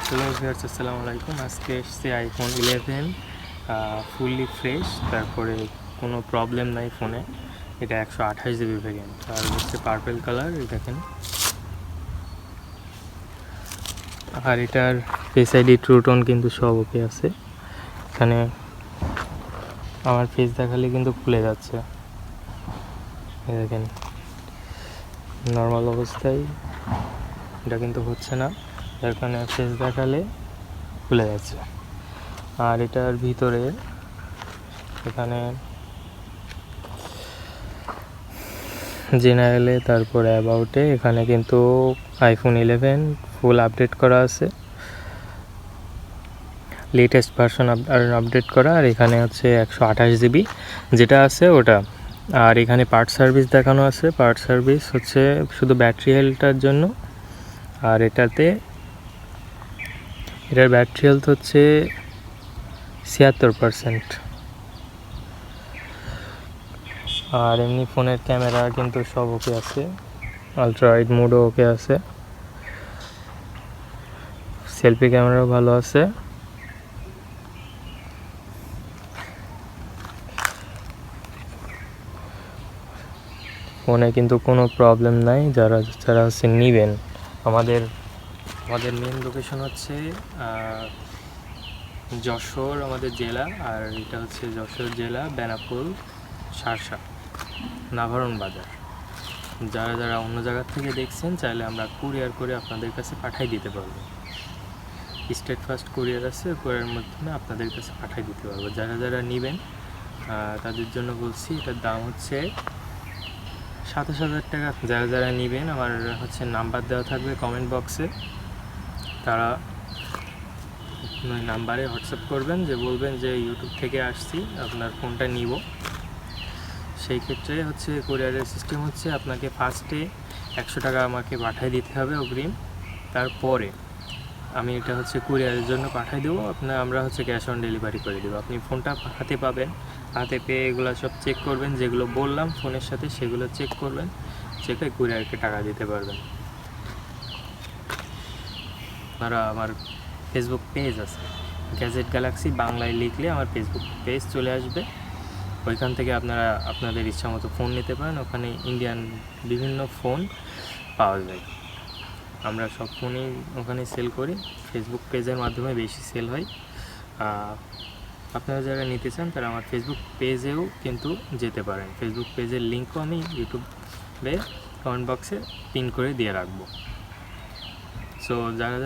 Hello viewers, আসসালামু আলাইকুম। আজকে এসছে আইফোন 11 ফুললি ফ্রেশ, তারপরে কোনো প্রবলেম নাই ফোনে। এটা 128 GB ভ্যারিয়েন্ট আর হচ্ছে পার্পেল কালার, দেখেন। আর এটার ফেস আইডি, ট্রুটোন কিন্তু সব ওকে আছে। এখানে আমার ফেস দেখালে কিন্তু খুলে যাচ্ছে, দেখেন। নর্মাল অবস্থায় এটা কিন্তু হচ্ছে না, যার কারণে ফেস দেখালে খুলে যাচ্ছে। আর এটার ভিতরে এখানে জেনারেলে, তারপরে অ্যাবাউটে এখানে কিন্তু আইফোন 11 ফুল আপডেট করা আছে, লেটেস্ট ভার্সন আপডেট করা। আর এখানে হচ্ছে 128 GB যেটা আছে ওটা। আর এখানে পার্ট সার্ভিস দেখানো আছে। পার্ট সার্ভিস হচ্ছে শুধু ব্যাটারি হেলথটার জন্য। আর এটার ব্যাটারি হেলথ হচ্ছে 76%। আর এমনি ফোনের ক্যামেরা কিন্তু সব ওকে আছে, আলট্রা ওয়াইড মোডও ওকে আছে, সেলফি ক্যামেরাও ভালো আছে। ফোনে কিন্তু কোনো প্রবলেম নাই। যারা হচ্ছে নেবেন, আমাদের মেন লোকেশন হচ্ছে যশোর আমাদের জেলা। আর এটা হচ্ছে যশোর জেলা, বেনাপোল, শার্শা, নাভারণ বাজার। যারা অন্য জায়গার থেকে দেখছেন, চাইলে আমরা কুরিয়ার করে আপনাদের কাছে পাঠিয়ে দিতে পারবো। স্টেট ফার্স্ট কুরিয়ার আছে, কুরিয়ারের মাধ্যমে আপনাদের কাছে পাঠিয়ে দিতে পারবো। যারা নেবেন তাদের জন্য বলছি, এটার দাম হচ্ছে 27,000 টাকা। যারা নেবেন, আমার হচ্ছে নাম্বার দেওয়া থাকবে কমেন্ট বক্সে। তারা নাম্বারে হোয়াটসঅ্যাপ করবেন, যে বলবেন যে ইউটিউব থেকে আসছি, আপনার ফোনটা নিব। সেই ক্ষেত্রে হচ্ছে কুরিয়ারের সিস্টেম হচ্ছে, আপনাকে ফার্স্টে 100 টাকা আমাকে পাঠিয়ে দিতে হবে অগ্রিম। তারপরে আমি এটা হচ্ছে কুরিয়ারের জন্য পাঠিয়ে দেবো। আমরা হচ্ছে ক্যাশ অন ডেলিভারি করে দেবো। আপনি ফোনটা হাতে পাবেন, হাতে পেয়ে এগুলো সব চেক করবেন, যেগুলো বললাম ফোনের সাথে সেগুলো চেক করবেন, চেকে কুরিয়ারকে টাকা দিতে পারবেন। আপনারা আমার ফেসবুক পেজ আছে, গ্যাজেট গ্যালাক্সি বাংলায় লিখলে আমার ফেসবুক পেজ চলে আসবে। ওইখান থেকে আপনারা আপনাদের ইচ্ছা মতো ফোন নিতে পারেন। ওখানে ইন্ডিয়ান বিভিন্ন ফোন পাওয়া যায়। আমরা সব ফোনই ওখানে সেল করি, ফেসবুক পেজের মাধ্যমে বেশি সেল হয়। আপনারা যারা নিতে চান তারা আমার ফেসবুক পেজেও কিন্তু যেতে পারেন। ফেসবুক পেজের লিঙ্কও আমি ইউটিউবে কমেন্ট বক্সে পিন করে দিয়ে রাখবো। সো যারা